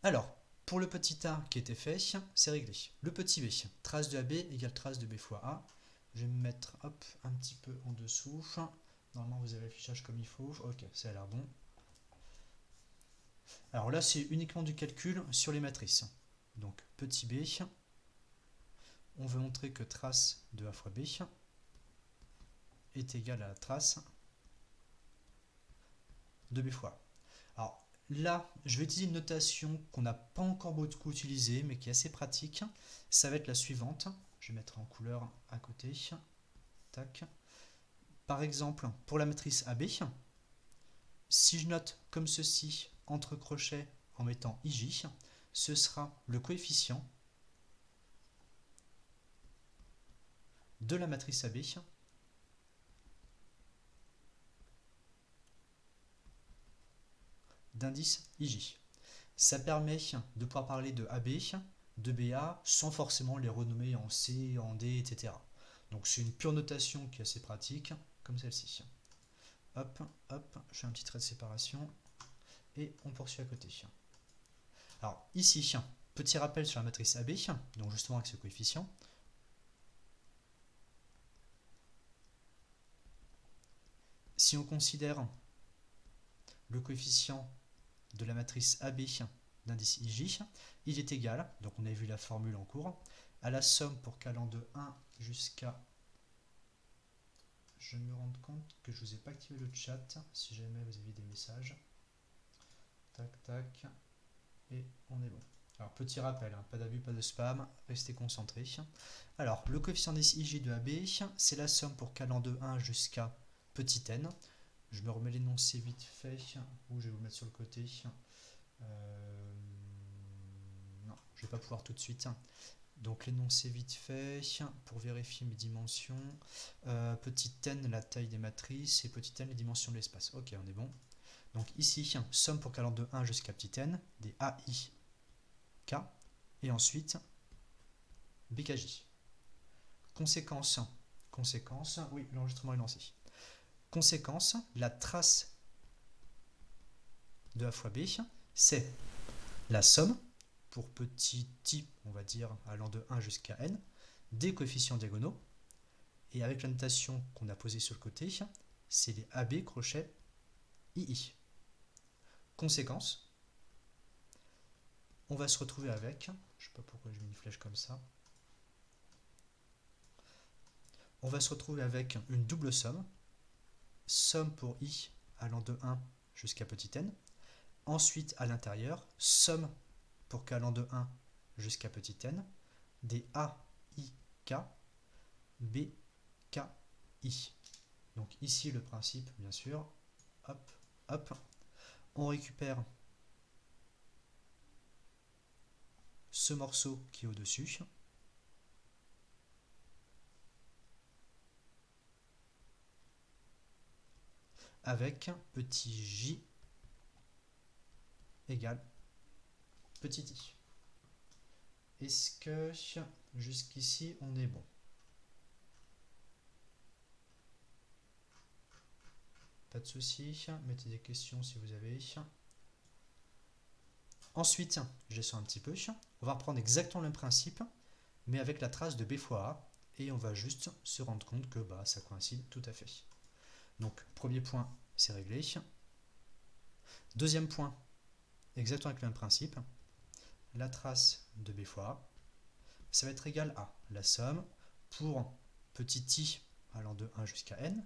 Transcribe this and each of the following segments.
Alors, pour le petit a qui était fait, c'est réglé. Le petit b, trace de AB égale trace de B fois A. Je vais me mettre hop, un petit peu en dessous. Normalement, vous avez l'affichage comme il faut. Ok, ça a l'air bon. Alors là, c'est uniquement du calcul sur les matrices. Donc, petit b, on veut montrer que trace de A fois B est égale à la trace de B fois A. Alors là, je vais utiliser une notation qu'on n'a pas encore beaucoup utilisée, mais qui est assez pratique. Ça va être la suivante. Je vais mettre en couleur à côté. Tac. Par exemple, pour la matrice AB, si je note comme ceci, entre crochets en mettant IJ, ce sera le coefficient de la matrice AB d'indice IJ. Ça permet de pouvoir parler de AB, de BA, sans forcément les renommer en C, en D, etc. Donc c'est une pure notation qui est assez pratique, comme celle-ci. Hop, hop, je fais un petit trait de séparation, et on poursuit à côté. Alors ici, petit rappel sur la matrice AB, donc justement avec ce coefficient. Si on considère le coefficient de la matrice AB d'indice IJ, il est égal, donc on a vu la formule en cours, à la somme pour k allant de 1 jusqu'à... Je me rends compte que je ne vous ai pas activé le chat, si jamais vous avez des messages. Tac, tac, et on est bon. Alors petit rappel, pas d'abus, pas de spam, restez concentrés. Alors le coefficient d'indice IJ de AB, c'est la somme pour k allant de 1 jusqu'à petit n. Je me remets l'énoncé vite fait, ou je vais vous le mettre sur le côté. Non, je vais pas pouvoir tout de suite. Donc l'énoncé vite fait, pour vérifier mes dimensions. Petit n, la taille des matrices, et petit n, les dimensions de l'espace. Ok, on est bon. Donc ici, somme pour k allant de 1 jusqu'à petit n, des AI, K, et ensuite BKJ. Conséquence, oui, l'enregistrement est lancé. Conséquence, la trace de A fois B, c'est la somme, pour petit i, on va dire, allant de 1 jusqu'à n, des coefficients diagonaux, et avec la notation qu'on a posée sur le côté, c'est les AB crochet II. Conséquence, on va se retrouver avec, je ne sais pas pourquoi j'ai mis une flèche comme ça, on va se retrouver avec une double somme, somme pour I allant de 1 jusqu'à petit n, ensuite à l'intérieur, somme pour k allant de 1 jusqu'à petit n, des AIK, BKI. Donc ici le principe, bien sûr, hop, hop, on récupère ce morceau qui est au-dessus, avec petit j égale petit i. Est-ce que jusqu'ici on est bon? Pas de souci, mettez des questions si vous avez. Ensuite, je descends un petit peu, on va reprendre exactement le même principe, mais avec la trace de B fois A, et on va juste se rendre compte que ça coïncide tout à fait. Donc, premier point, c'est réglé. Deuxième point, exactement avec le même principe, la trace de B fois A, ça va être égal à la somme pour petit i allant de 1 jusqu'à n,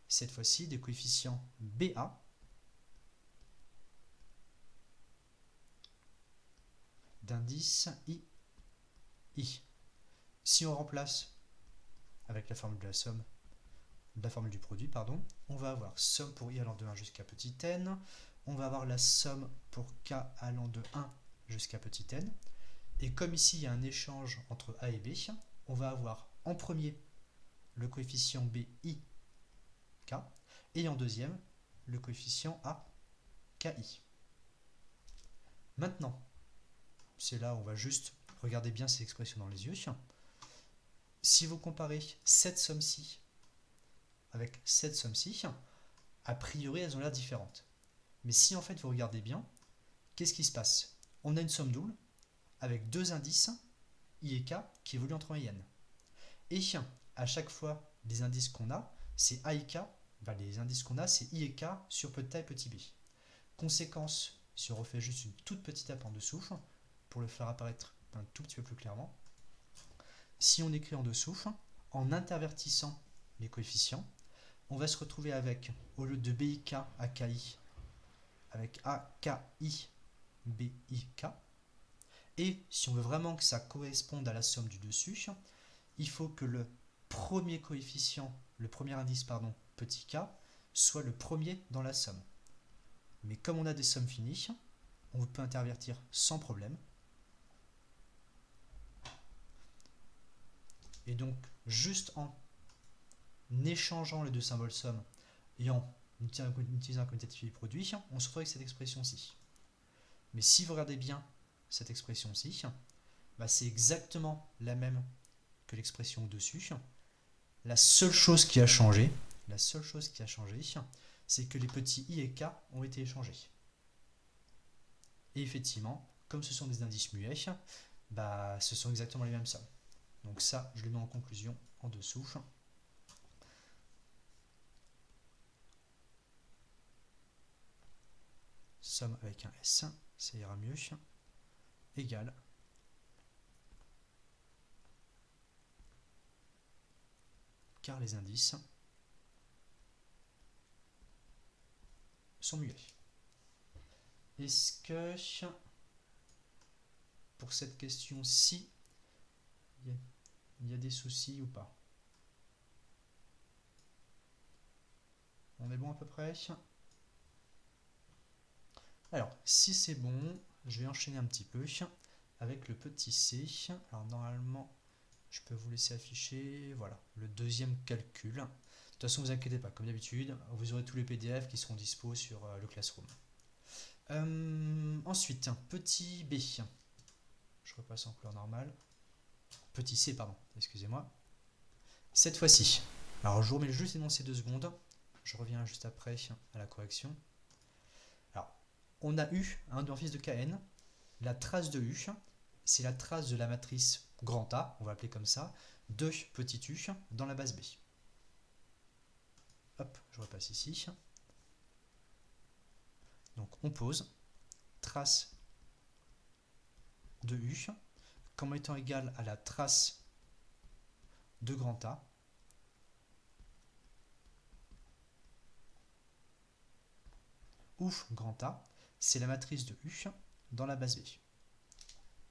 cette fois-ci des coefficients BA d'indice II. Si on remplace avec la formule de la somme, la formule du produit, pardon, on va avoir somme pour i allant de 1 jusqu'à petit n, on va avoir la somme pour k allant de 1 jusqu'à petit n, et comme ici il y a un échange entre a et b, on va avoir en premier le coefficient bi k, et en deuxième le coefficient a ki. Maintenant, c'est là où on va juste regarder bien ces expressions dans les yeux. Si vous comparez cette somme-ci avec cette somme-ci, a priori elles ont l'air différentes. Mais si en fait vous regardez bien, qu'est-ce qui se passe? on a une somme double avec deux indices I et K qui évoluent entre moyennes. Et à chaque fois, les indices qu'on a, c'est A et K, les indices qu'on a, c'est I et K sur petit a et petit b. Conséquence, si on refait juste une toute petite app en dessous, pour le faire apparaître un tout petit peu plus clairement, si on écrit en dessous, en intervertissant les coefficients, on va se retrouver avec, au lieu de BIK AKI, avec AKI BIK. Et si on veut vraiment que ça corresponde à la somme du dessus, il faut que le premier coefficient, le premier indice, pardon, petit k, soit le premier dans la somme. Mais comme on a des sommes finies, on peut intervertir sans problème. Et donc, juste en échangeant les deux symboles somme et en utilisant un commutatif du produit, on se retrouve avec cette expression-ci. Mais si vous regardez bien cette expression-ci, c'est exactement la même que l'expression au-dessus. La seule chose qui a changé, c'est que les petits i et k ont été échangés. Et effectivement, comme ce sont des indices muets, ce sont exactement les mêmes sommes. Donc ça, je le mets en conclusion en dessous. Somme avec un S, ça ira mieux, égale car les indices sont muets. Est-ce que pour cette question-ci, il y a des soucis ou pas? On est bon à peu près? Alors, si c'est bon, je vais enchaîner un petit peu avec le petit c. Alors normalement, je peux vous laisser afficher, voilà, le deuxième calcul. De toute façon, ne vous inquiétez pas, comme d'habitude, vous aurez tous les PDF qui seront dispo sur le Classroom. Ensuite, petit b. Je repasse en couleur normale. Petit c, pardon, excusez-moi. Cette fois-ci, alors je vous remets juste énoncé 2 secondes. Je reviens juste après à la correction. Alors, on a U, un fils de Kn. La trace de U, c'est la trace de la matrice grand A, on va appeler comme ça, de petit u dans la base B. Hop, je repasse ici. Donc on pose trace de U comme étant égale à la trace de grand A où grand A, c'est la matrice de U dans la base B.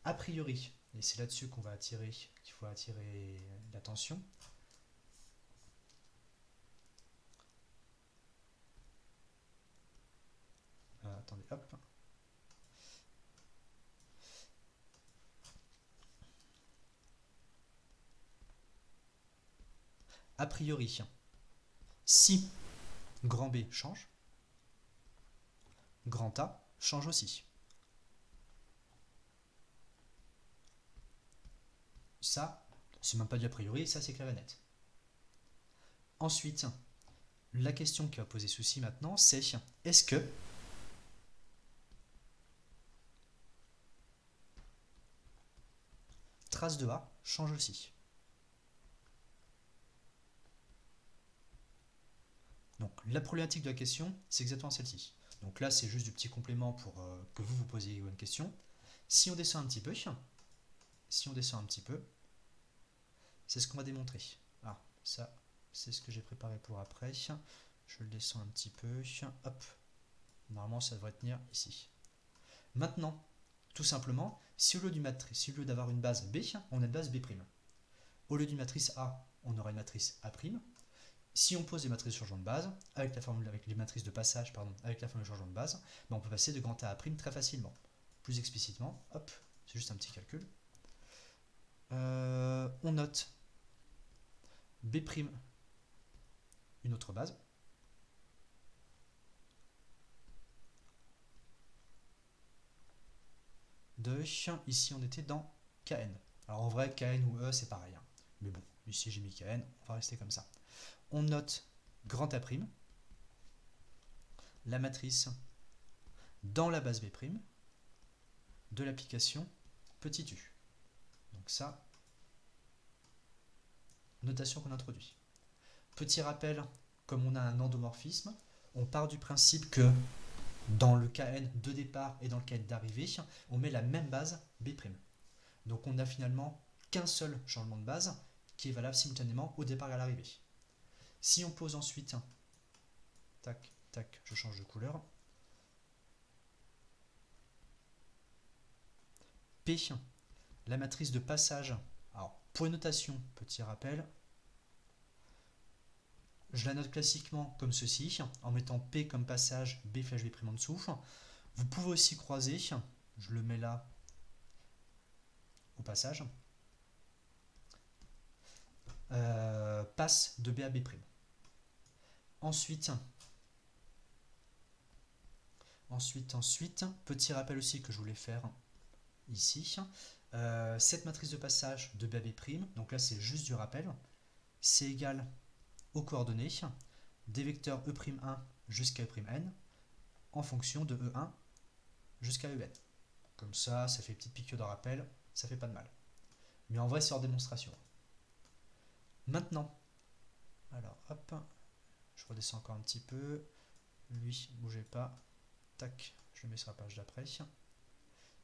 A priori, et c'est là-dessus qu'il faut attirer l'attention, attendez, hop. A priori, si grand B change, grand A change aussi. Ça, c'est même pas du a priori, ça c'est clair et net. Ensuite, la question qui va poser souci maintenant, c'est est-ce que trace de A change aussi? Donc la problématique de la question, c'est exactement celle-ci. Donc là, c'est juste du petit complément pour que vous vous posiez une question. Si on descend un petit peu, c'est ce qu'on va démontrer. Ah, ça, c'est ce que j'ai préparé pour après. Je le descends un petit peu. Hop. Normalement, ça devrait tenir ici. Maintenant, tout simplement, si au lieu d'avoir une base B, on a une base B'. Au lieu d'une matrice A, on aura une matrice A'. Si on pose des matrices de changement de base, avec les matrices de passage, avec la formule de changement de base, on peut passer de grand A à prime très facilement. Plus explicitement, hop, c'est juste un petit calcul. On note B', une autre base. Ici on était dans Kn. Alors en vrai, Kn ou E, c'est pareil. Mais bon, ici j'ai mis Kn, on va rester comme ça. On note grand A', la matrice dans la base B', de l'application petit u. Donc ça, notation qu'on introduit. Petit rappel, comme on a un endomorphisme, on part du principe que dans le Kn de départ et dans le Kn d'arrivée, on met la même base B'. Donc on n'a finalement qu'un seul changement de base qui est valable simultanément au départ et à l'arrivée. Si on pose ensuite, tac, tac, je change de couleur, P, la matrice de passage. Alors, pour une notation, petit rappel, je la note classiquement comme ceci, en mettant P comme passage, B flèche B' en dessous. Vous pouvez aussi croiser, je le mets là au passage, passe de B à B'. Ensuite, petit rappel aussi que je voulais faire ici, cette matrice de passage de B à B', donc là c'est juste du rappel, c'est égal aux coordonnées des vecteurs E'1 jusqu'à E'n en fonction de E1 jusqu'à En. Comme ça fait une petite piqûre de rappel, ça fait pas de mal. Mais en vrai, c'est hors démonstration. Maintenant, alors hop, je redescends encore un petit peu. Lui, bougez pas. Tac, je le mets sur la page d'après.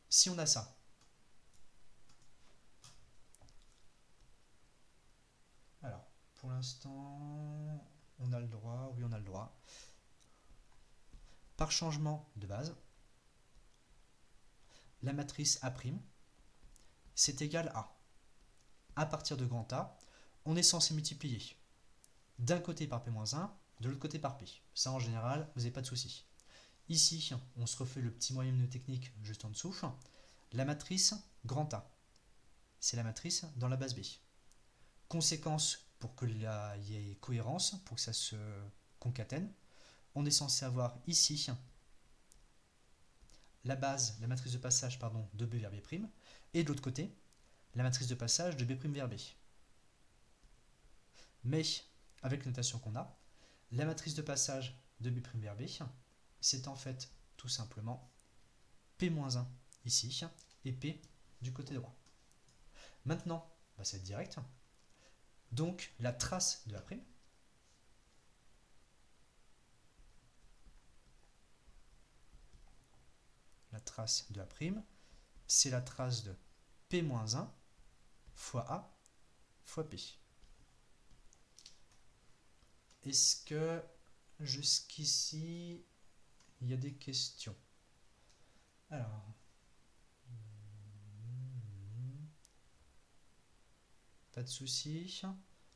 Si on a ça, alors pour l'instant, on a le droit, oui on a le droit. Par changement de base, la matrice A', c'est égal à. À partir de grand A, on est censé multiplier d'un côté par P-1, de l'autre côté par P. Ça en général, vous n'avez pas de souci. Ici, on se refait le petit moyen mnémotechnique juste en dessous. La matrice grand A, c'est la matrice dans la base B. Conséquence, pour qu'il y ait cohérence, pour que ça se concatène, on est censé avoir ici la base, la matrice de passage de B vers B', et de l'autre côté, la matrice de passage de B' vers B. Mais, avec la notation qu'on a, la matrice de passage de B' vers B, c'est en fait tout simplement P-1 ici, et P du côté droit. Maintenant, c'est direct. Donc, la trace de A', c'est la trace de P-1 fois A fois P. Est-ce que jusqu'ici, il y a des questions? Alors, pas de souci.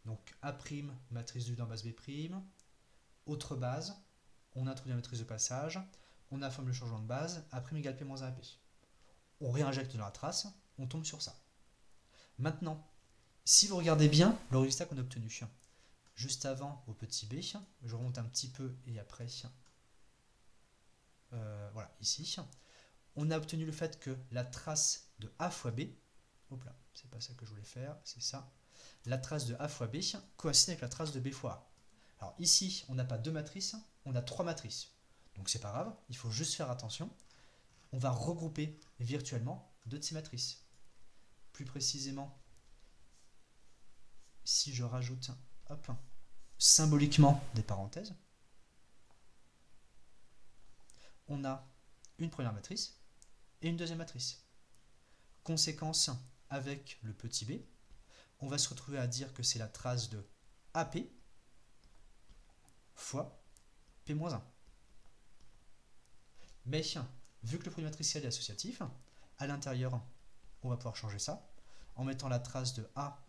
Donc A', matrice du dans base B', autre base, on introduit la matrice de passage, on informe le changement de base, A' égale P-1 AP. On réinjecte dans la trace, on tombe sur ça. Maintenant, si vous regardez bien le résultat qu'on a obtenu, juste avant au petit b, je remonte un petit peu et après, voilà, ici, on a obtenu le fait que la trace de A fois B, hop là, c'est pas ça que je voulais faire, c'est ça, la trace de A fois B coïncide avec la trace de B fois A. Alors ici, on n'a pas deux matrices, on a trois matrices. Donc c'est pas grave, il faut juste faire attention. On va regrouper virtuellement deux de ces matrices. Plus précisément, si je rajoute hop, symboliquement des parenthèses, on a une première matrice et une deuxième matrice. Conséquence, avec le petit b, on va se retrouver à dire que c'est la trace de AP fois P-1. Mais vu que le produit matriciel est associatif, à l'intérieur, on va pouvoir changer ça en mettant la trace de A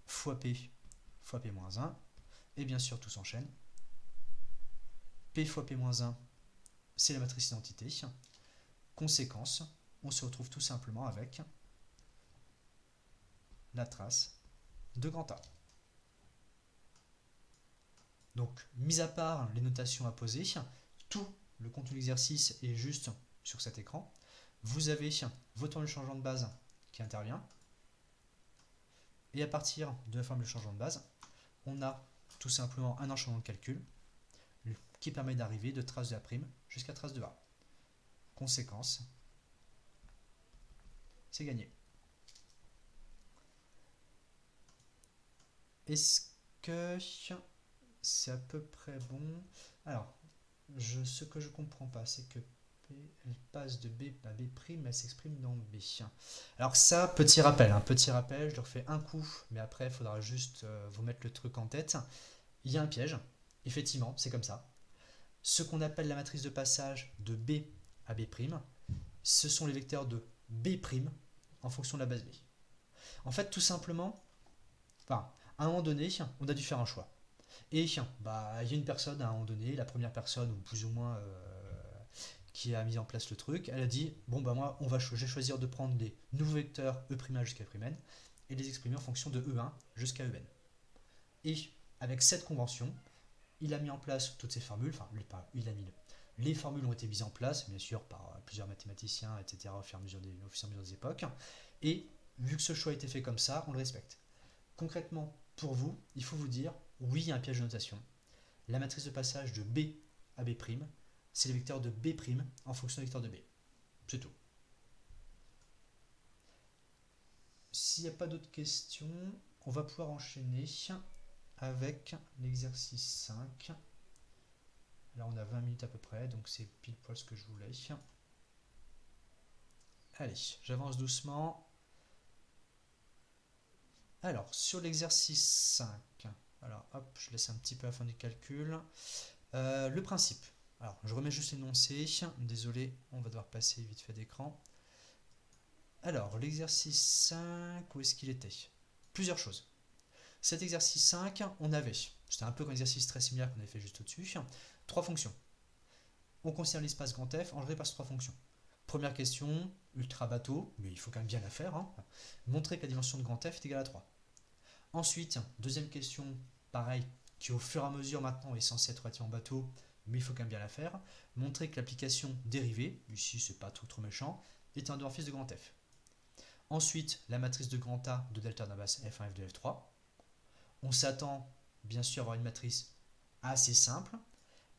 fois P fois P-1, et bien sûr tout s'enchaîne. P fois P-1, c'est la matrice identité. Conséquence, on se retrouve tout simplement avec la trace de grand A. Donc, mis à part les notations à poser, tout le contenu de l'exercice est juste sur cet écran. Vous avez votre formule de changement de base qui intervient. Et à partir de la formule de changement de base, on a tout simplement un enchaînement de calcul qui permet d'arriver de trace de A' jusqu'à trace de A. Conséquence, c'est gagné. Est-ce que c'est à peu près bon? Alors, ce que je comprends pas, c'est que P, elle passe de B à B', elle s'exprime dans B. Alors ça, petit rappel, je le refais un coup, mais après, il faudra juste vous mettre le truc en tête. Il y a un piège, effectivement, c'est comme ça. Ce qu'on appelle la matrice de passage de B à B', ce sont les vecteurs de B' en fonction de la base B. En fait, tout simplement, enfin, à un moment donné, on a dû faire un choix. Et il y a une personne à un moment donné, la première personne, ou plus ou moins qui a mis en place le truc, elle a dit bon bah moi je vais choisir de prendre les nouveaux vecteurs E' jusqu'à F'N et les exprimer en fonction de E1 jusqu'à En. Et avec cette convention, il a mis en place toutes ces formules, enfin il a mis les formules ont été mises en place, bien sûr, par plusieurs mathématiciens, etc., au fur et à mesure des époques. Et vu que ce choix a été fait comme ça, on le respecte. Concrètement, pour vous, il faut vous dire, oui, il y a un piège de notation. La matrice de passage de B à B', c'est les vecteurs de B' en fonction des vecteurs de B. C'est tout. S'il n'y a pas d'autres questions, on va pouvoir enchaîner avec l'exercice 5. Là, on a 20 minutes à peu près, donc c'est pile poil ce que je voulais. Allez, j'avance doucement. Alors, sur l'exercice 5, alors hop, je laisse un petit peu à la fin du calcul. Le principe. Alors, je remets juste l'énoncé. Désolé, on va devoir passer vite fait d'écran. Alors, l'exercice 5, où est-ce qu'il était? Plusieurs choses. Cet exercice 5, on avait, c'était un peu un exercice très similaire qu'on avait fait juste au-dessus, 3 fonctions. On considère l'espace grand F engendré par ces 3 fonctions. Première question, ultra bateau, mais il faut quand même bien la faire. Montrer que la dimension de grand F est égale à 3. Ensuite, deuxième question, pareil, qui au fur et à mesure maintenant est censée être relativement bateau, mais il faut quand même bien la faire. Montrer que l'application dérivée, ici c'est pas trop méchant, est un dwarfisme de grand F. Ensuite, la matrice de grand A de delta d'un base F1, F2, F3. On s'attend bien sûr à avoir une matrice assez simple,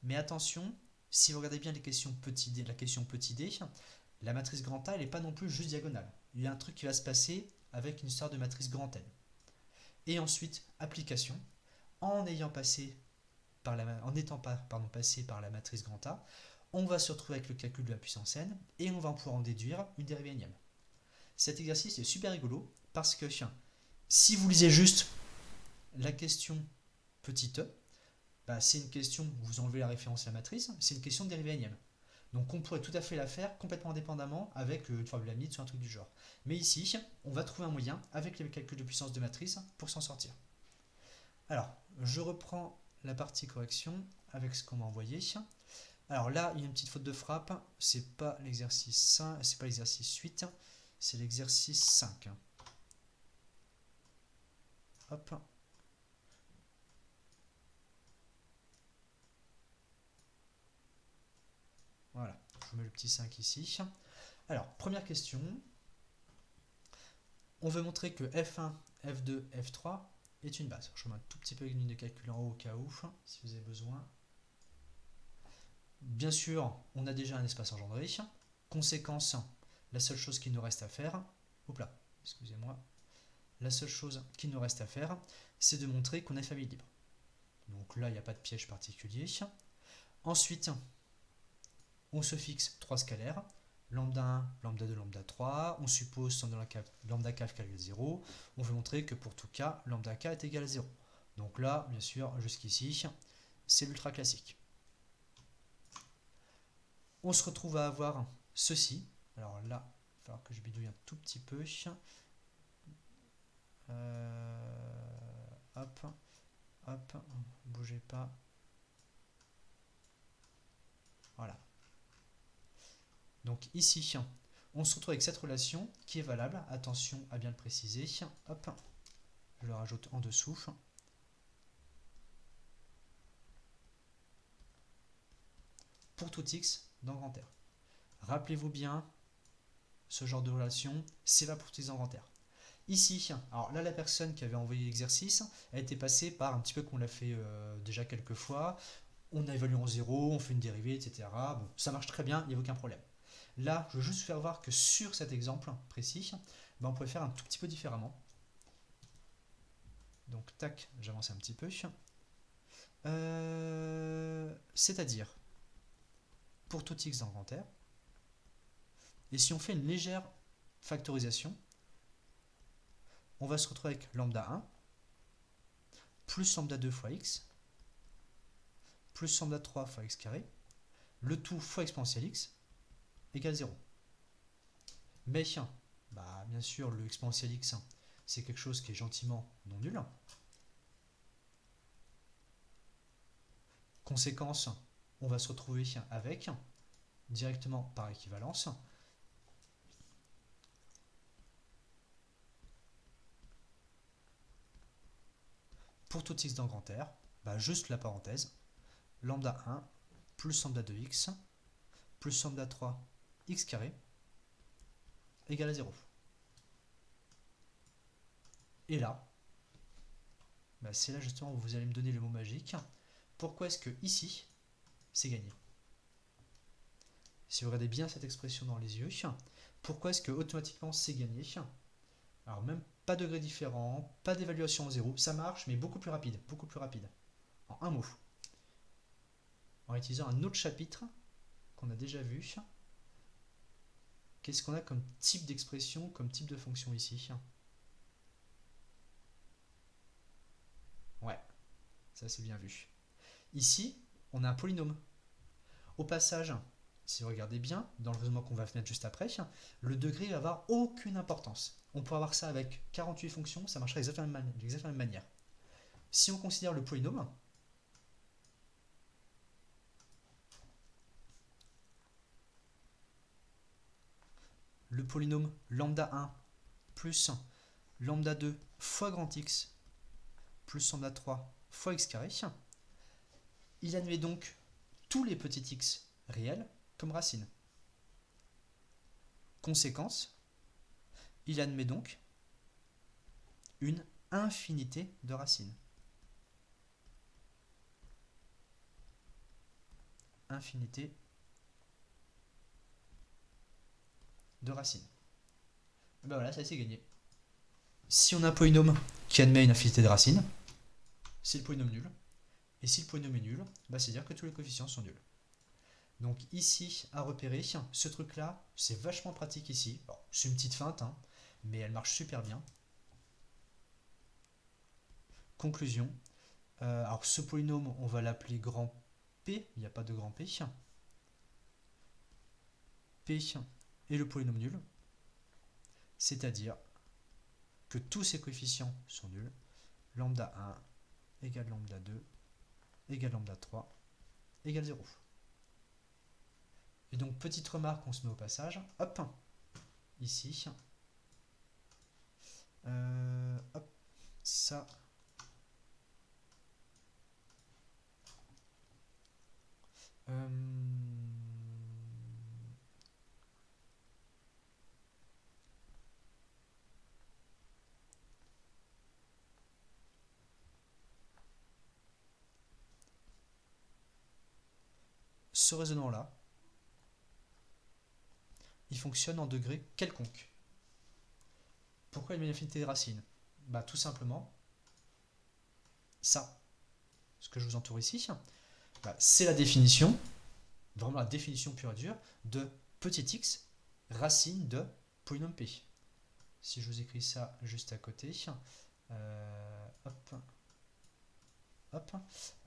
mais attention, si vous regardez bien la question petit d, la matrice grand A, elle n'est pas non plus juste diagonale. Il y a un truc qui va se passer avec une histoire de matrice grand N. Et ensuite, application, en étant passé par la matrice grand A, on va se retrouver avec le calcul de la puissance n et on va pouvoir en déduire une dérivée énième. Cet exercice est super rigolo parce que si vous lisez juste la question petit e, c'est une question où vous enlevez la référence à la matrice, c'est une question de dérivée énième. Donc on pourrait tout à fait la faire complètement indépendamment avec une formule limite sur un truc du genre. Mais ici, on va trouver un moyen avec les calculs de puissance de matrice pour s'en sortir. Alors, je reprends la partie correction avec ce qu'on m'a envoyé. Alors là, il y a une petite faute de frappe, c'est pas l'exercice 5, c'est pas l'exercice 8, c'est l'exercice 5. Hop. Voilà, je vous mets le petit 5 ici. Alors, première question. On veut montrer que F1, F2, F3 est une base. Je mets un tout petit peu une ligne de calcul en haut au cas où, si vous avez besoin. Bien sûr, on a déjà un espace engendré. Conséquence, la seule chose qu'il nous reste à faire, excusez-moi, la seule chose qu'il nous reste à faire, c'est de montrer qu'on a une famille libre. Donc là, il n'y a pas de piège particulier. Ensuite, on se fixe 3 scalaires, lambda 1, lambda 2, lambda 3. On suppose lambda k égale 0. On veut montrer que pour tout k, lambda k est égal à 0. Donc là, bien sûr, jusqu'ici, c'est l'ultra classique. On se retrouve à avoir ceci. Alors là, il va falloir que je bidouille un tout petit peu. Hop, bougez pas. Voilà. Donc ici, on se retrouve avec cette relation qui est valable. Attention à bien le préciser. Hop, je le rajoute en dessous. Pour tout x dans grand R. Rappelez-vous bien, ce genre de relation, c'est là pour tout x dans grand R. Ici, alors là, la personne qui avait envoyé l'exercice a été passée par un petit peu qu'on l'a fait déjà quelques fois. On a évalué en 0, on fait une dérivée, etc. Bon, ça marche très bien, il n'y a aucun problème. Là, je veux juste faire voir que sur cet exemple précis, ben, on pourrait faire un tout petit peu différemment. Donc, tac, j'avance un petit peu. C'est-à-dire, pour tout x dans grand R, et si on fait une légère factorisation, on va se retrouver avec lambda 1 plus lambda 2 fois x plus lambda 3 fois x carré, le tout fois exponentielle x égale 0. Mais bah, bien sûr, le exponentielle x, c'est quelque chose qui est gentiment non nul. Conséquence, on va se retrouver avec, directement par équivalence, pour tout x dans grand R, bah, juste la parenthèse, lambda 1 plus lambda 2x plus lambda 3 x carré égale à 0. Et là, bah, c'est là justement où vous allez me donner le mot magique. Pourquoi est-ce que ici, c'est gagné? Si vous regardez bien cette expression dans les yeux, pourquoi est-ce que automatiquement c'est gagné? Alors même pas de degré différent, pas d'évaluation en zéro, ça marche, mais beaucoup plus rapide, en un mot. En utilisant un autre chapitre qu'on a déjà vu, qu'est-ce qu'on a comme type d'expression, comme type de fonction ici? Ouais, ça c'est bien vu. Ici, on a un polynôme. Au passage, si vous regardez bien, dans le raisonnement qu'on va mettre juste après, le degré va avoir aucune importance. On peut avoir ça avec 48 fonctions, ça marcherait exactement de la même manière. Si on considère le polynôme, lambda 1 plus lambda 2 fois grand x plus lambda 3 fois x carré, il admet donc tous les petits x réels comme racines. Conséquence, il admet donc une infinité de racines. Infinité de racines. Et ben voilà, ça c'est gagné. Si on a un polynôme qui admet une infinité de racines, c'est le polynôme nul. Et si le polynôme est nul, bah c'est-à-dire que tous les coefficients sont nuls. Donc ici, à repérer, ce truc-là, c'est vachement pratique ici. C'est une petite feinte, hein, mais elle marche super bien. Conclusion. Alors ce polynôme, on va l'appeler grand P, il n'y a pas de grand P. P est le polynôme nul, c'est-à-dire que tous ces coefficients sont nuls. Lambda 1 égale lambda 2 égale lambda 3 égale 0. Et donc, petite remarque, on se met au passage. Hop, ici. Hop, ça. Ce raisonnement-là, il fonctionne en degré quelconque. Pourquoi il met une infinité de racines? Bah tout simplement, ça, ce que je vous entoure ici, bah, c'est la définition, vraiment la définition pure et dure, de petit x racine de polynôme P. Si je vous écris ça juste à côté, hop, hop,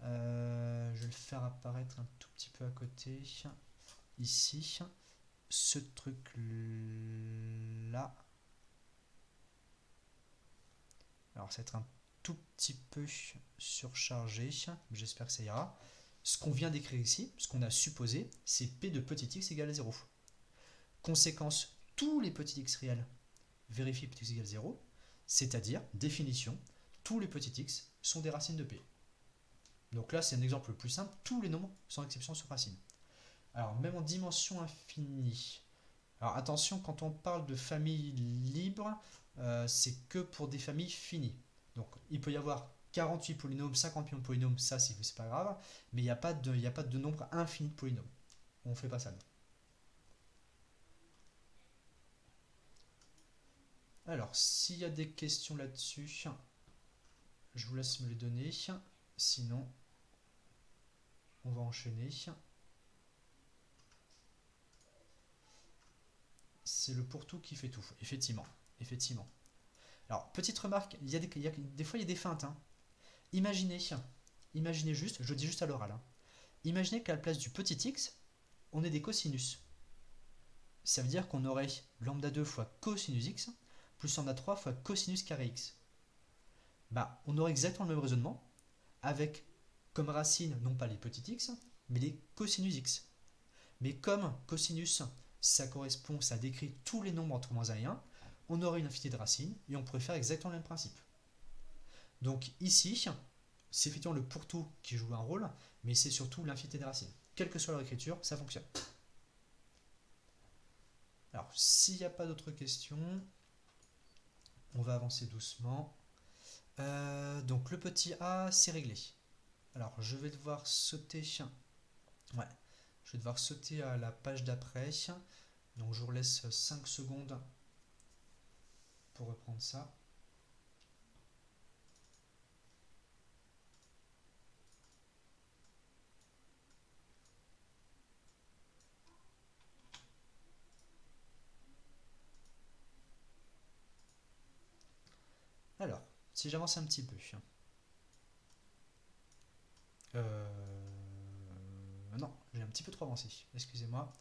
je vais le faire apparaître un tout petit peu à côté, ici, ce truc là. Alors ça va être un tout petit peu surchargé, mais j'espère que ça ira. Ce qu'on vient d'écrire ici, ce qu'on a supposé, c'est P de petit x égale à 0. Conséquence, tous les petits x réels vérifient petit x égale 0, c'est-à-dire, définition, tous les petits x sont des racines de P. Donc là, c'est un exemple le plus simple, tous les nombres, sans exception, sont racines. Alors, même en dimension infinie. Alors attention, quand on parle de famille libre, c'est que pour des familles finies. Donc il peut y avoir 48 polynômes, 50 millions de polynômes, ça c'est pas grave, mais il n'y a pas de nombre infini de polynômes. On ne fait pas ça. Alors, s'il y a des questions là-dessus, je vous laisse me les donner. Sinon, on va enchaîner. C'est le pour tout qui fait tout, effectivement. Effectivement. Alors, petite remarque, des fois il y a des feintes. Imaginez, imaginez juste, je le dis juste à l'oral, imaginez qu'à la place du petit x, on ait des cosinus. Ça veut dire qu'on aurait lambda 2 fois cosinus x plus lambda 3 fois cosinus carré x. Bah, on aurait exactement le même raisonnement avec comme racine non pas les petits x, mais les cosinus x. Mais comme cosinus, ça décrit tous les nombres entre moins 1 et 1, on aurait une infinité de racines et on pourrait faire exactement le même principe. Donc ici, c'est effectivement le pour tout qui joue un rôle, mais c'est surtout l'infinité des racines. Quelle que soit leur écriture, ça fonctionne. Alors, s'il n'y a pas d'autres questions, on va avancer doucement. Donc le petit a, c'est réglé. Alors, je vais devoir sauter. Ouais, je vais devoir sauter à la page d'après. Donc, je vous laisse 5 secondes pour reprendre ça. Alors, si j'avance un petit peu. Non, j'ai un petit peu trop avancé. Excusez-moi.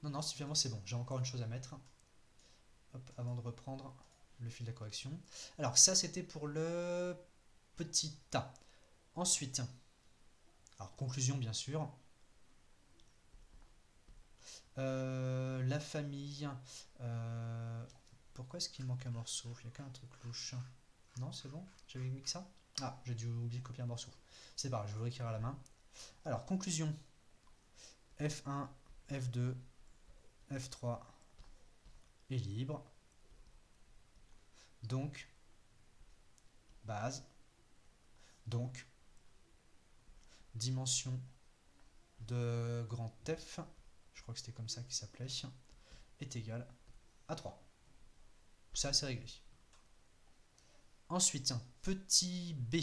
Non, suffisamment, c'est bon. J'ai encore une chose à mettre. Hop, avant de reprendre le fil de la correction. Alors, ça, c'était pour le petit a. Ensuite, alors conclusion, bien sûr. La famille. Pourquoi est-ce qu'il manque un morceau? Il y a qu'un truc louche. Non, c'est bon? J'avais mis que ça? Ah, j'ai dû oublier de copier un morceau. C'est pas grave, je vais l'écrire à la main. Alors, conclusion. F1, F2, F3 est libre. Donc, base. Donc, dimension de grand F, je crois que c'était comme ça qu'il s'appelait, est égal à 3. Ça, c'est réglé. Ensuite, petit b.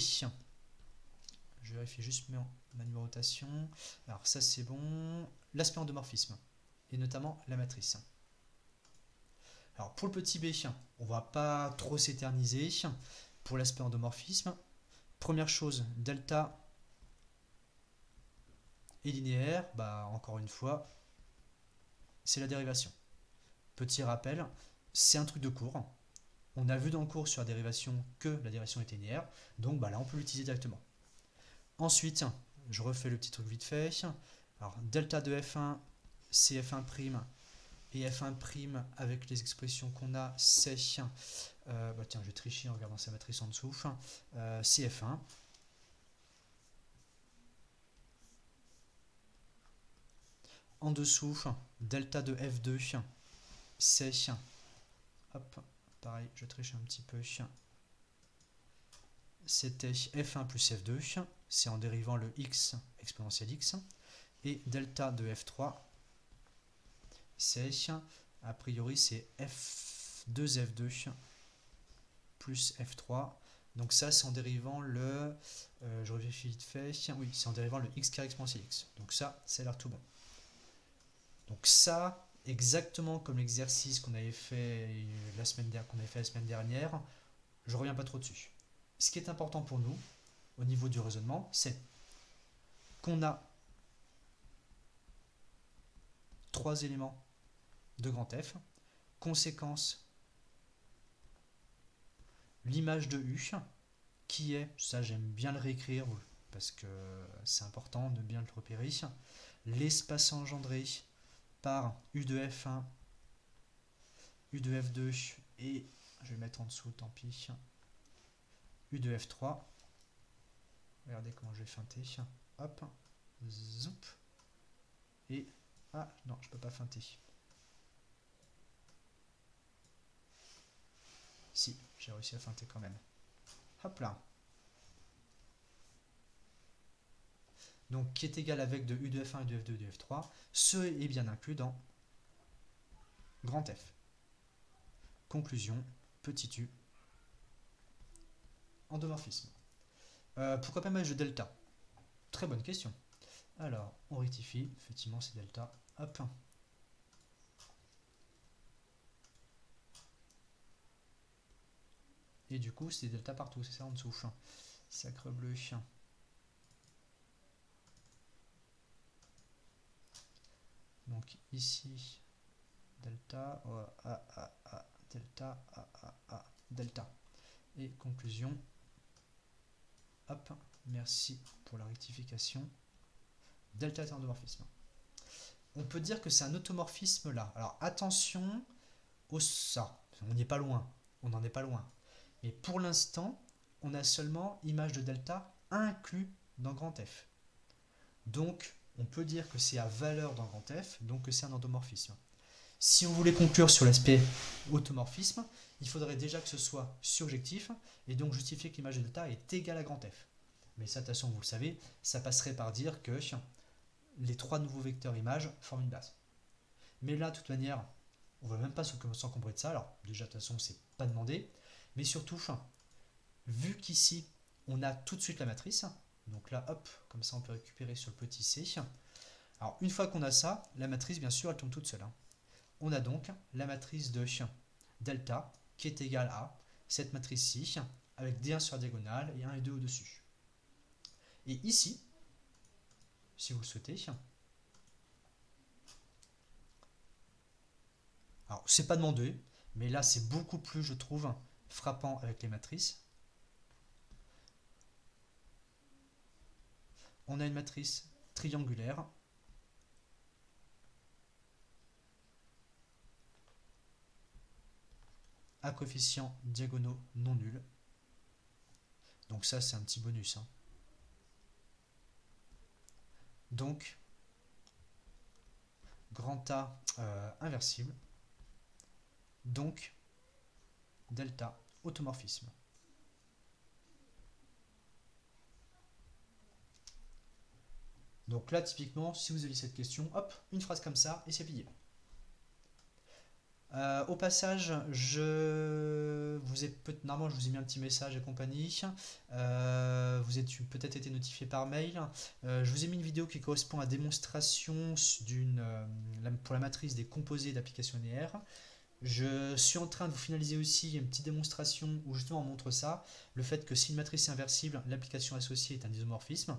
Je vérifie juste ma numérotation. Alors ça, c'est bon. L'aspect endomorphisme, et notamment la matrice. Alors pour le petit b, on va pas trop s'éterniser. Pour l'aspect endomorphisme, première chose, delta est linéaire. Bah, encore une fois, c'est la dérivation. Petit rappel, c'est un truc de cours. On a vu dans le cours sur la dérivation que la dérivation était linéaire, donc bah là on peut l'utiliser directement. Ensuite, je refais le petit truc vite fait. Alors delta de f1, c'est f1' et f1' avec les expressions qu'on a, c'est tiens, je vais tricher en regardant sa matrice en dessous. C'est f1. En dessous, delta de f2, c'est, hop, pareil, je triche un petit peu, c'était f1 plus f2, c'est en dérivant le x exponentiel x, et delta de f3, c'est, a priori, c'est f2 plus f3, donc ça c'est en dérivant le, je vérifie vite fait, oui, c'est en dérivant le x carré exponentiel x, donc ça, ça a l'air tout bon. Donc ça, exactement comme l'exercice qu'on avait fait la semaine dernière, je reviens pas trop dessus. Ce qui est important pour nous, au niveau du raisonnement, c'est qu'on a 3 éléments de grand F, conséquence, l'image de U, qui est, ça j'aime bien le réécrire, parce que c'est important de bien le repérer, l'espace engendré par U de F1, U de F2, et je vais mettre en dessous, tant pis, U de F3. Regardez comment je vais feinter. Hop, zoup. Et, ah non, je peux pas feinter. Si, j'ai réussi à feinter quand même. Hop là. Donc, qui est égal avec de U de F1 et de F2 et de F3. Ce est bien inclus dans grand F. Conclusion, petit u, endomorphisme. Pourquoi pas image de delta? Très bonne question. Alors, on rectifie, effectivement c'est delta, hop. Et du coup, c'est delta partout, c'est ça en dessous. Sacre bleu. Donc ici, delta, delta, delta. Et conclusion, hop, merci pour la rectification. Delta est un automorphisme. On peut dire que c'est un automorphisme là. Alors attention au ça, on n'y est pas loin, on n'en est pas loin. Mais pour l'instant, on a seulement image de delta inclus dans grand F. Donc, on peut dire que c'est à valeur dans grand F, donc que c'est un endomorphisme. Si on voulait conclure sur l'aspect automorphisme, il faudrait déjà que ce soit surjectif, et donc justifier que l'image de delta est égale à grand F. Mais ça, de toute façon, vous le savez, ça passerait par dire que les trois nouveaux vecteurs images forment une base. Mais là, de toute manière, on ne va même pas s'encombrer de ça. Alors, déjà, de toute façon, c'est pas demandé. Mais surtout, vu qu'ici, on a tout de suite la matrice, donc là, hop, comme ça, on peut récupérer sur le petit c. Alors, une fois qu'on a ça, la matrice, bien sûr, elle tombe toute seule. On a donc la matrice de delta, qui est égale à cette matrice-ci, avec D1 sur la diagonale et 1 et 2 au-dessus. Et ici, si vous le souhaitez, alors, c'est pas demandé, mais là, c'est beaucoup plus, je trouve, frappant avec les matrices. On a une matrice triangulaire à coefficients diagonaux non nuls. Donc ça, c'est un petit bonus. Donc, grand A inversible. Donc, delta automorphisme. Donc là, typiquement, si vous avez cette question, hop, une phrase comme ça, et c'est plié. Au passage, normalement, je vous ai mis un petit message et compagnie. Vous avez peut-être été notifié par mail. Je vous ai mis une vidéo qui correspond à la démonstration pour la matrice des composés d'applications linéaires. Je suis en train de vous finaliser aussi une petite démonstration où justement on montre ça, le fait que si une matrice est inversible, l'application associée est un isomorphisme.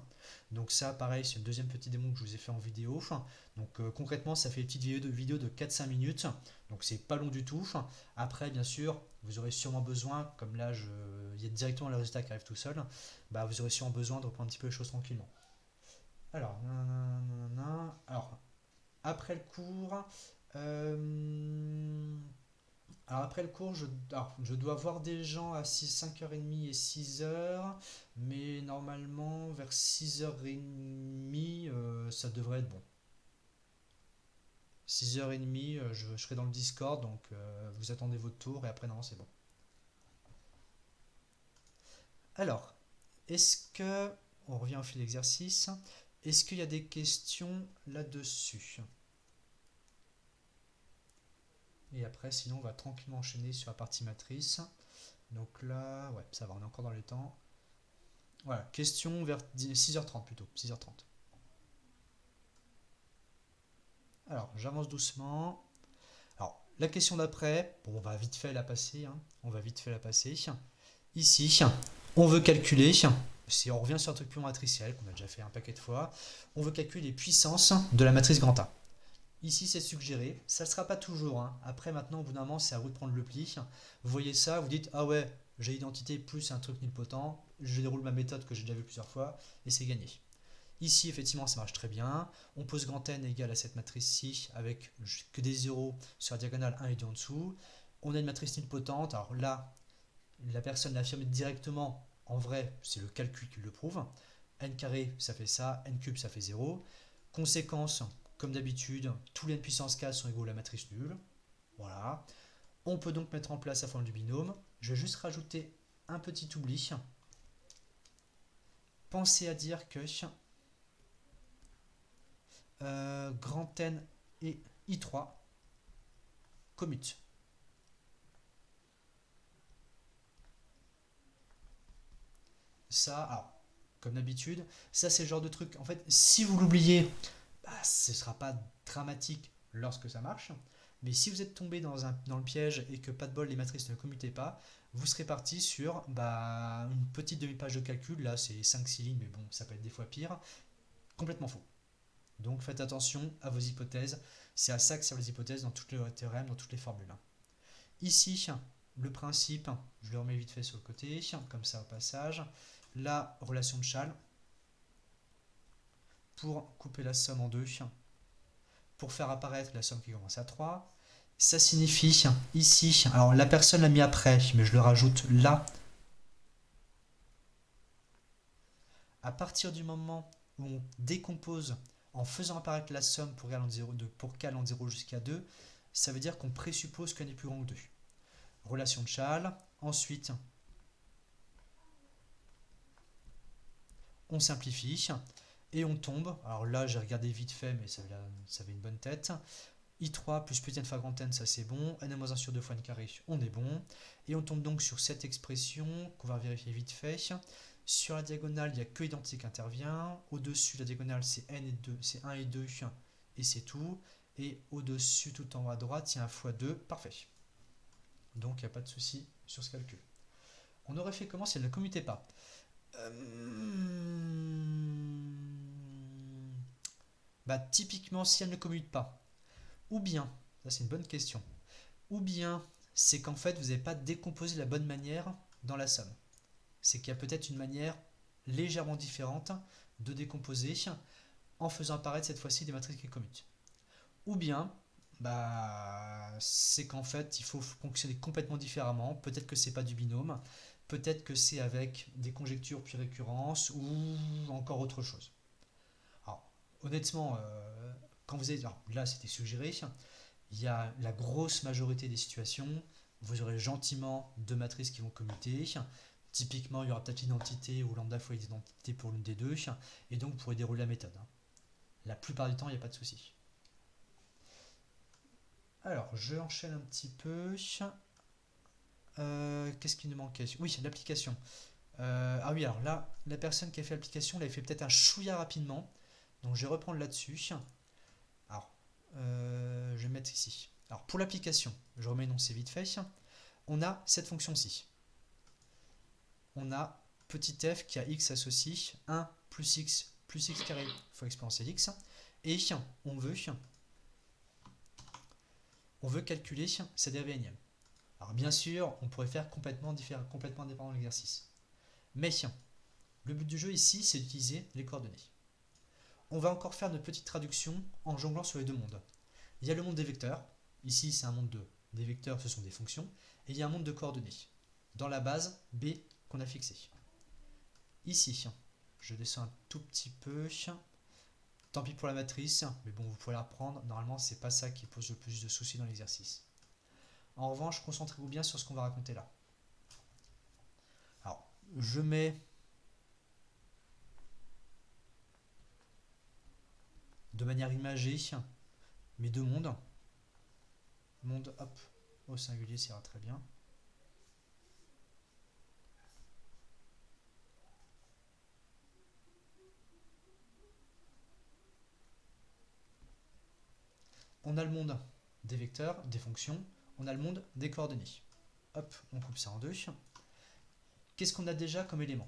Donc ça pareil, c'est une deuxième petite démo que je vous ai fait en vidéo. Donc concrètement ça fait une petite vidéo de 4-5 minutes, donc c'est pas long du tout. Après bien sûr, vous aurez sûrement besoin, comme là il y a directement le résultat qui arrive tout seul, vous aurez sûrement besoin de reprendre un petit peu les choses tranquillement. Alors, après le cours... Alors après le cours, je dois voir des gens à 5h30 et 6h, mais normalement vers 6h30, ça devrait être bon. 6h30, je serai dans le Discord, donc vous attendez votre tour et après non, c'est bon. Alors, on revient au fil d'exercice, est-ce qu'il y a des questions là-dessus? Et après, sinon, on va tranquillement enchaîner sur la partie matrice. Donc là, ouais, ça va, on est encore dans les temps. Voilà, question vers 6h30 plutôt, 6h30. Alors, j'avance doucement. Alors, la question d'après, bon, on va vite fait la passer. On va vite fait la passer. Ici, on veut calculer, si on revient sur un truc plus matriciel, qu'on a déjà fait un paquet de fois, on veut calculer les puissances de la matrice grand A. Ici, c'est suggéré. Ça ne sera pas toujours. Après, maintenant, au bout d'un moment, c'est à vous de prendre le pli. Vous voyez ça, vous dites, ah ouais, j'ai identité plus un truc nilpotent. Je déroule ma méthode que j'ai déjà vue plusieurs fois et c'est gagné. Ici, effectivement, ça marche très bien. On pose grand N égale à cette matrice-ci avec que des zéros sur la diagonale 1 et 2 en dessous. On a une matrice nilpotente. Alors là, la personne l'affirme directement. En vrai, c'est le calcul qui le prouve. N carré, ça fait ça. N cube, ça fait 0. Conséquence, comme d'habitude, tous les n puissance k sont égaux à la matrice nulle. Voilà. On peut donc mettre en place la formule du binôme. Je vais juste rajouter un petit oubli. Pensez à dire que grand N et I3 commutent. ça, alors, comme d'habitude, ça c'est le genre de truc, en fait, si vous l'oubliez, bah, ce ne sera pas dramatique lorsque ça marche. Mais si vous êtes tombé dans le piège et que pas de bol, les matrices ne commutaient pas, vous serez parti sur une petite demi-page de calcul. Là, c'est 5-6 lignes, mais bon, ça peut être des fois pire. Complètement faux. Donc faites attention à vos hypothèses. C'est à ça que servent les hypothèses dans tous les théorèmes, dans toutes les formules. Ici, le principe, je le remets vite fait sur le côté, comme ça au passage. La relation de Chasles, pour couper la somme en deux, pour faire apparaître la somme qui commence à 3. Ça signifie ici, alors la personne l'a mis après, mais je le rajoute là. À partir du moment où on décompose en faisant apparaître la somme pour K allant de 0 jusqu'à 2, ça veut dire qu'on présuppose qu'un est plus grand que 2. Relation de Chasles. Ensuite, on simplifie et on tombe. Alors là, j'ai regardé vite fait, mais ça avait une bonne tête. I3 plus petit n fois grand n, ça c'est bon. N-1 sur 2 fois n carré, on est bon. Et on tombe donc sur cette expression qu'on va vérifier vite fait. Sur la diagonale, il n'y a que identique qui intervient. Au-dessus, la diagonale, c'est n et 2, c'est 1 et 2, et c'est tout. Et au-dessus, tout en haut à droite, il y a un fois 2, parfait. Donc, il n'y a pas de souci sur ce calcul. On aurait fait comment si elle ne commutait pas? Typiquement, si elle ne commute pas. Ou bien, ça c'est une bonne question, ou bien c'est qu'en fait, vous n'avez pas décomposé de la bonne manière dans la somme. C'est qu'il y a peut-être une manière légèrement différente de décomposer en faisant apparaître cette fois-ci des matrices qui commutent. Ou bien, c'est qu'en fait, il faut fonctionner complètement différemment. Peut-être que c'est pas du binôme, peut-être que c'est avec des conjectures puis récurrences ou encore autre chose. Alors, honnêtement, quand vous êtes... Alors, là, c'était suggéré. Il y a la grosse majorité des situations, vous aurez gentiment deux matrices qui vont commuter. Typiquement, il y aura peut-être l'identité ou lambda fois l'identité pour l'une des deux, et donc vous pourrez dérouler la méthode. La plupart du temps, il n'y a pas de souci. Alors, je enchaîne un petit peu. Qu'est-ce qui nous manquait? Oui, l'application. Ah oui, alors là, la personne qui a fait l'application l'avait fait peut-être un chouïa rapidement, donc je vais reprendre là-dessus. Alors, je vais mettre ici. Alors, pour l'application, je remets l'énoncé vite fait. On a cette fonction-ci. On a petit f qui a x associé 1 plus x carré fois exponentielle x. Et on veut calculer sa dérivée énième. Alors bien sûr, on pourrait faire complètement indépendant de l'exercice. Mais le but du jeu ici, c'est d'utiliser les coordonnées. On va encore faire notre petite traduction en jonglant sur les deux mondes. Il y a le monde des vecteurs. Ici, c'est un monde des vecteurs, ce sont des fonctions. Et il y a un monde de coordonnées. Dans la base B qu'on a fixée. Ici, je descends un tout petit peu. Tant pis pour la matrice, mais bon, vous pouvez la reprendre. Normalement, c'est pas ça qui pose le plus de soucis dans l'exercice. En revanche, concentrez-vous bien sur ce qu'on va raconter là. Alors, je mets de manière imagée mes deux mondes. Monde, hop, au singulier, ça ira très bien. On a le monde des vecteurs, des fonctions. On a le monde des coordonnées. Hop, on coupe ça en deux. Qu'est-ce qu'on a déjà comme élément?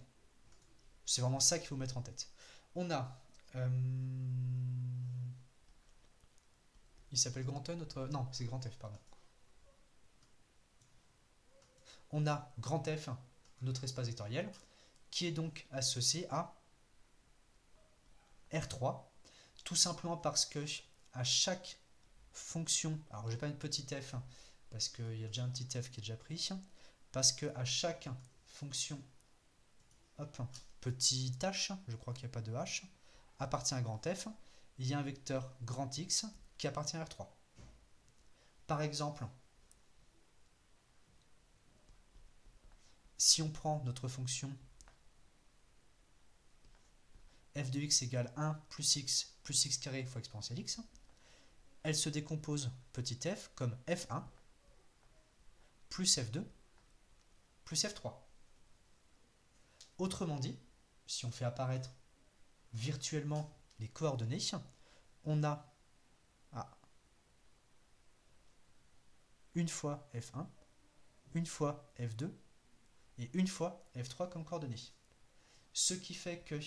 C'est vraiment ça qu'il faut mettre en tête. On a... il s'appelle grand E, notre... Non, c'est grand F, pardon. On a grand F, notre espace vectoriel, qui est donc associé à R3, tout simplement parce que à chaque fonction, alors je vais pas mettre petit f, parce qu'il y a déjà un petit f qui est déjà pris, parce que à chaque fonction, hop, petit h, je crois qu'il n'y a pas de h, appartient à grand F, il y a un vecteur grand X qui appartient à R3. Par exemple, si on prend notre fonction f de x égale 1 plus x carré fois exponentielle x, elle se décompose petit f comme f1 plus f2 plus f3. Autrement dit, si on fait apparaître virtuellement les coordonnées, on a une fois F1, une fois F2 et une fois F3 comme coordonnées. Ce qui fait que,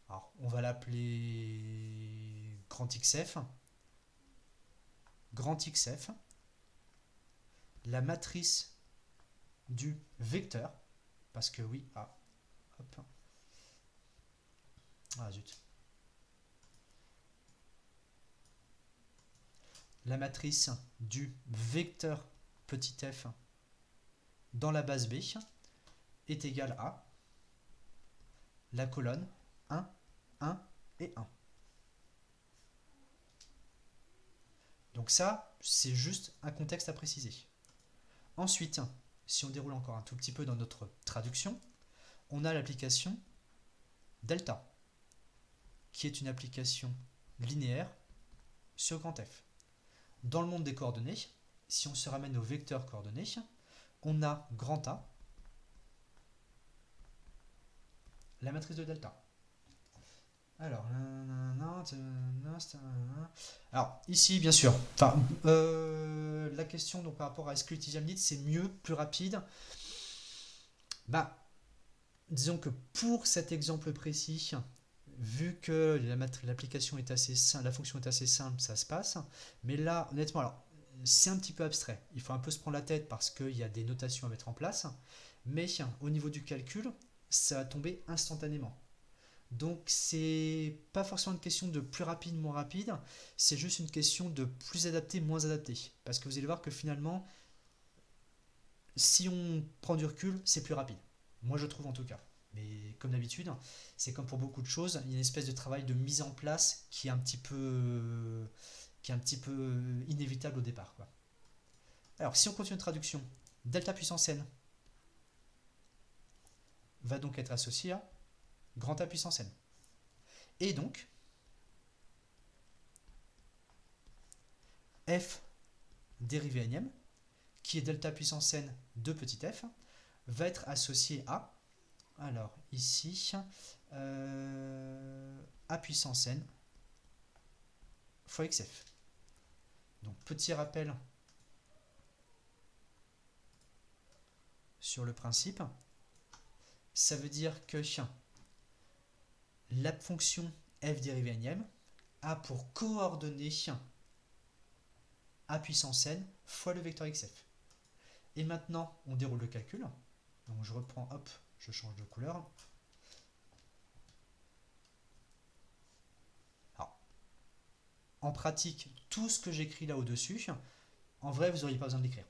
alors on va l'appeler grand XF, la matrice du vecteur, parce que oui, hop, zut. La matrice du vecteur petit f dans la base B est égale à la colonne 1, 1 et 1. Donc ça, c'est juste un contexte à préciser. Ensuite, si on déroule encore un tout petit peu dans notre traduction, on a l'application delta, qui est une application linéaire sur grand F. Dans le monde des coordonnées, si on se ramène au vecteur coordonnées, on a grand A, la matrice de delta. Alors, ici, bien sûr, la question donc, par rapport à est-ce que l'utilisable dit c'est mieux, plus rapide, disons que pour cet exemple précis, vu que l'application est assez simple, la fonction est assez simple, ça se passe. Mais là, honnêtement, alors, c'est un petit peu abstrait. Il faut un peu se prendre la tête parce qu'il y a des notations à mettre en place. Mais au niveau du calcul, ça va tomber instantanément. Donc, c'est pas forcément une question de plus rapide, moins rapide. C'est juste une question de plus adapté, moins adapté. Parce que vous allez voir que finalement, si on prend du recul, c'est plus rapide. Moi, je trouve en tout cas. Mais comme d'habitude, c'est comme pour beaucoup de choses, il y a une espèce de travail de mise en place qui est un petit peu inévitable au départ, quoi. Alors, si on continue de traduction, delta puissance n va donc être associé à grand A puissance n. Et donc, f dérivé n, qui est delta puissance n de petit f, va être associé à, alors ici, a puissance n fois xf. Donc petit rappel sur le principe, ça veut dire que la fonction f dérivé n a pour coordonnée a puissance n fois le vecteur xf. Et maintenant, on déroule le calcul. Donc je reprends, hop, je change de couleur. Alors, en pratique, tout ce que j'écris là au-dessus, en vrai, vous n'auriez pas besoin de l'écrire.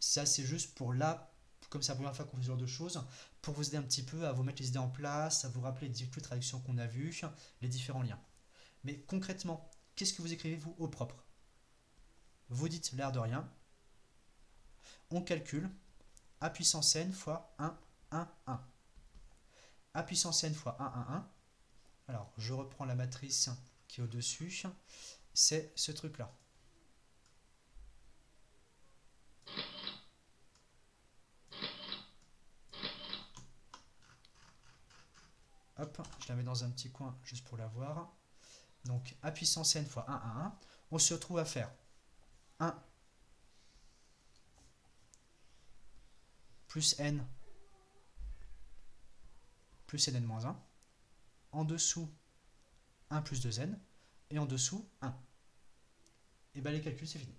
Ça, c'est juste pour là, comme c'est la première fois qu'on fait ce genre de choses, pour vous aider un petit peu à vous mettre les idées en place, à vous rappeler les différentes traductions qu'on a vues, les différents liens. Mais concrètement, qu'est-ce que vous écrivez, vous, au propre? Vous dites l'air de rien, on calcule a puissance n fois 1, 1, 1. A puissance n fois 1, 1, 1. Alors, je reprends la matrice qui est au-dessus. C'est ce truc-là. Hop, je la mets dans un petit coin juste pour la voir. Donc, a puissance n fois 1, 1, 1. On se retrouve à faire 1 plus n plus nn-1. En dessous, 1 plus 2n. Et en dessous, 1. Et bien les calculs, c'est fini.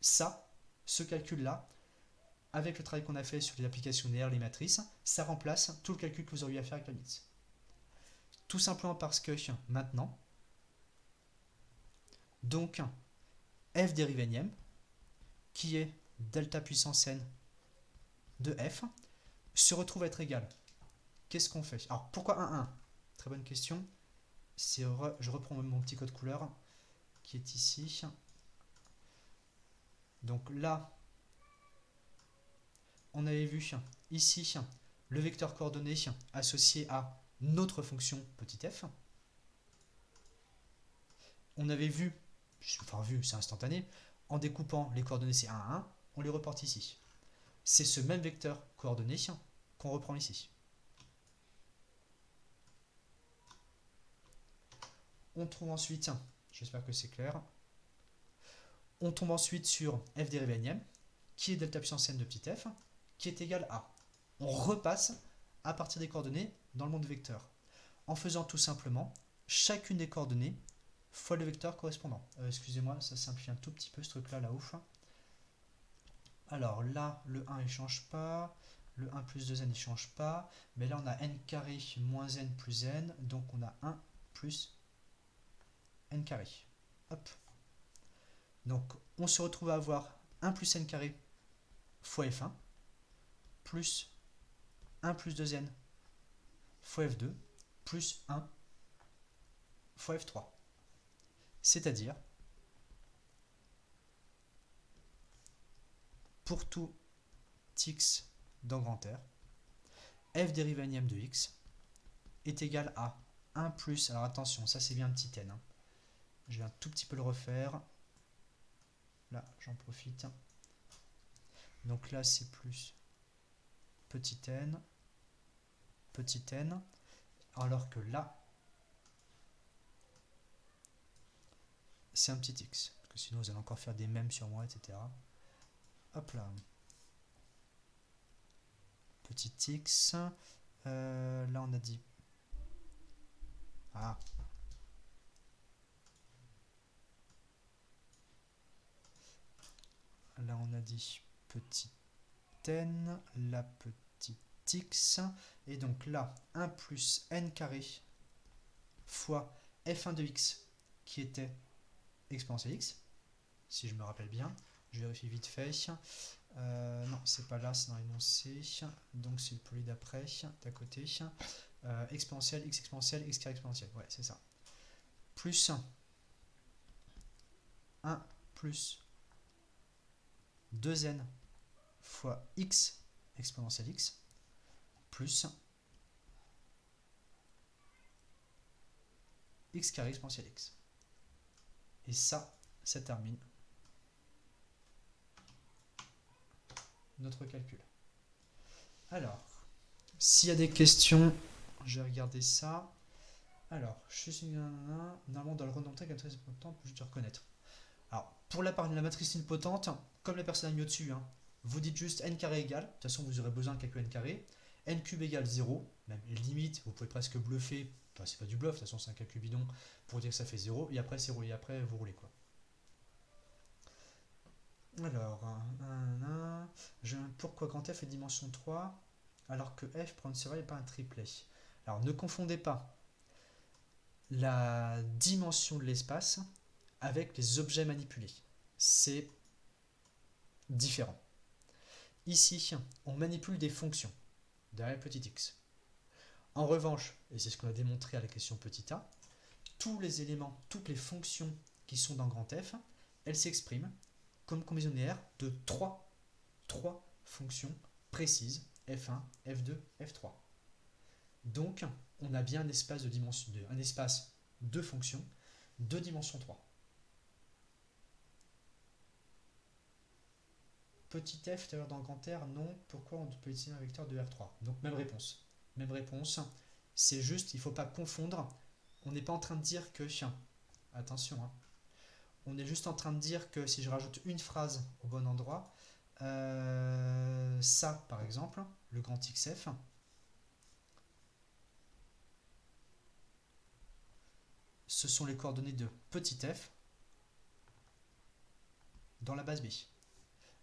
Ça, ce calcul-là, avec le travail qu'on a fait sur les applications linéaires, les matrices, ça remplace tout le calcul que vous auriez à faire avec la Leibniz. Tout simplement parce que maintenant, donc f dérivé n, qui est delta puissance n de f, se retrouve à être égal. Qu'est-ce qu'on fait? Alors pourquoi 1, 1? Très bonne question. Je reprends mon petit code couleur qui est ici. Donc là, on avait vu ici le vecteur coordonné associé à notre fonction petit f. On avait vu, c'est instantané, en découpant les coordonnées c'est 1, 1, on les reporte ici. C'est ce même vecteur coordonné qu'on reprend ici. On trouve ensuite, j'espère que c'est clair, on tombe ensuite sur f dérivé n, qui est delta puissance n de petit f, qui est égal à. On repasse à partir des coordonnées dans le monde vecteur, en faisant tout simplement chacune des coordonnées fois le vecteur correspondant. Excusez-moi, ça simplifie un tout petit peu ce truc-là, là, ouf. Alors là, le 1 il ne change pas, le 1 plus 2n il ne change pas, mais là on a n carré moins n plus n, donc on a 1 plus n carré. Hop. Donc on se retrouve à avoir 1 plus n carré fois f1, plus 1 plus 2n fois f2, plus 1 fois f3. C'est-à-dire, pour tout x dans grand R, f dérivé n de x est égal à 1 plus, alors attention, ça c'est bien un petit n, hein. Je vais un tout petit peu le refaire, là j'en profite, donc là c'est plus petit n, alors que là c'est un petit x, parce que sinon vous allez encore faire des mèmes sur moi, etc. Hop là, petit x, là on a dit, ah, là on a dit petit n, là petit x, et donc là 1 plus n carré fois f1 de x qui était exponentielle x, si je me rappelle bien, je vérifie vite fait, non c'est pas là, c'est dans l'énoncé, donc c'est le poly d'après, d'à côté, exponentielle, x carré exponentielle, ouais c'est ça, plus 1 plus 2n fois x exponentielle x, plus x carré exponentielle x. Et ça termine notre calcul. Alors, s'il y a des questions, je vais regarder ça. Alors, je suis normalement dans le renombré comme matrice potente, pour juste reconnaître. Alors, pour la matrice nilpotente, comme la personne a mis au-dessus, hein, vous dites juste n carré égale, de toute façon vous aurez besoin de calculer n carré, n cube égale 0, même limite, vous pouvez presque bluffer, enfin c'est pas du bluff, de toute façon c'est un calcul bidon, pour dire que ça fait 0, et après c'est roulé, après vous roulez quoi. Alors, pourquoi quand f est dimension 3, alors que f prend une série et pas un triplet? Alors ne confondez pas la dimension de l'espace avec les objets manipulés. C'est différent. Ici, on manipule des fonctions derrière petit x. En revanche, et c'est ce qu'on a démontré à la question petit a, tous les éléments, toutes les fonctions qui sont dans grand F, elles s'expriment comme combinaison linéaire de trois fonctions précises, f1, f2, f3. Donc, on a bien un espace de fonctions de dimension 3. Petit f, tout à l'heure dans grand R, non. Pourquoi on peut utiliser un vecteur de R3? Donc, même réponse. Même réponse. C'est juste, il ne faut pas confondre. On n'est pas en train de dire que... Attention, hein. On est juste en train de dire que si je rajoute une phrase au bon endroit, ça, par exemple, le grand XF, ce sont les coordonnées de petit f dans la base B.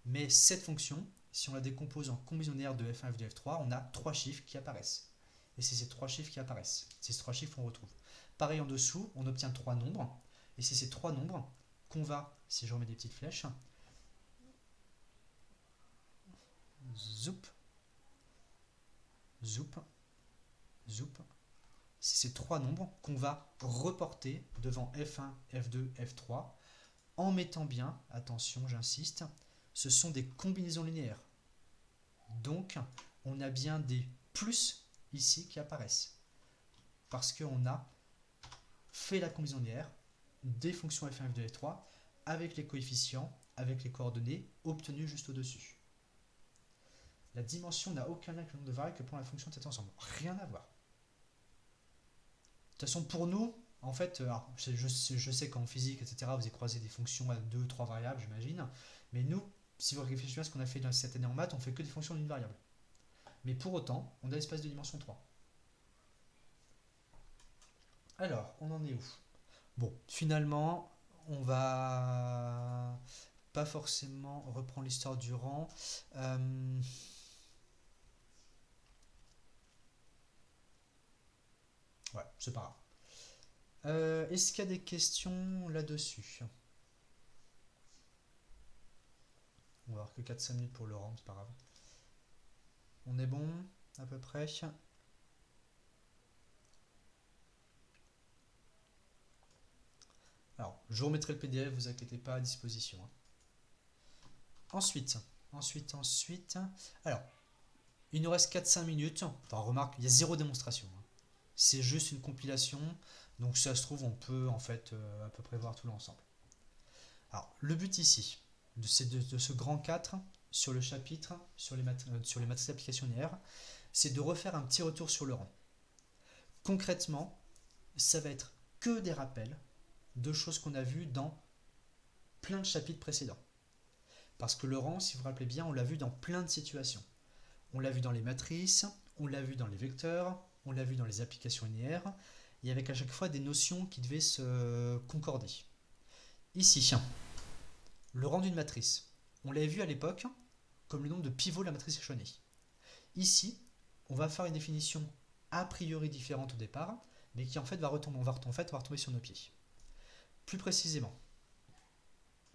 Mais cette fonction, si on la décompose en combinaison linéaire de f1 et de f3, on a 3 chiffres qui apparaissent. Et c'est ces 3 chiffres qui apparaissent. C'est ces 3 chiffres qu'on retrouve. Pareil en dessous, on obtient 3 nombres. Et c'est ces 3 nombres qu'on va, si je remets des petites flèches, zoup, zoup, zoup, c'est ces 3 nombres qu'on va reporter devant f1, f2, f3 en mettant bien, attention j'insiste, ce sont des combinaisons linéaires. Donc on a bien des plus ici qui apparaissent parce qu'on a fait la combinaison linéaire des fonctions f1, f2, f3 avec les coefficients, avec les coordonnées obtenues juste au-dessus. La dimension n'a aucun lien avec le nombre de variables que prend la fonction tête ensemble. Rien à voir. De toute façon, pour nous, en fait, alors, je sais qu'en physique, etc., vous avez croisé des fonctions à 2, 3 variables, j'imagine. Mais nous, si vous réfléchissez à ce qu'on a fait dans cette année en maths, on fait que des fonctions d'une variable. Mais pour autant, on a l'espace de dimension 3. Alors, on en est où? Bon, finalement, on va pas forcément reprendre l'histoire du rang. Euh, Ouais, c'est pas grave. Est-ce qu'il y a des questions là-dessus? On va avoir que 4-5 minutes pour le rang, c'est pas grave. On est bon, à peu près. Alors, je vous remettrai le PDF, vous inquiétez pas, à disposition, hein. Ensuite, ensuite. Alors, il nous reste 4-5 minutes. Enfin, remarque, il y a zéro démonstration, hein. C'est juste une compilation. Donc, si ça se trouve, on peut en fait à peu près voir tout l'ensemble. Alors, le but ici, de ce grand 4 sur le chapitre, sur les matrices d'application linéaire, c'est de refaire un petit retour sur le rang. Concrètement, ça va être que des rappels de choses qu'on a vues dans plein de chapitres précédents. Parce que le rang, si vous vous rappelez bien, on l'a vu dans plein de situations. On l'a vu dans les matrices, on l'a vu dans les vecteurs, on l'a vu dans les applications linéaires, et avec à chaque fois des notions qui devaient se concorder. Ici, le rang d'une matrice. On l'avait vu à l'époque comme le nombre de pivots de la matrice échelonnée. Ici, on va faire une définition a priori différente au départ, mais qui en fait va retomber sur nos pieds. Plus précisément,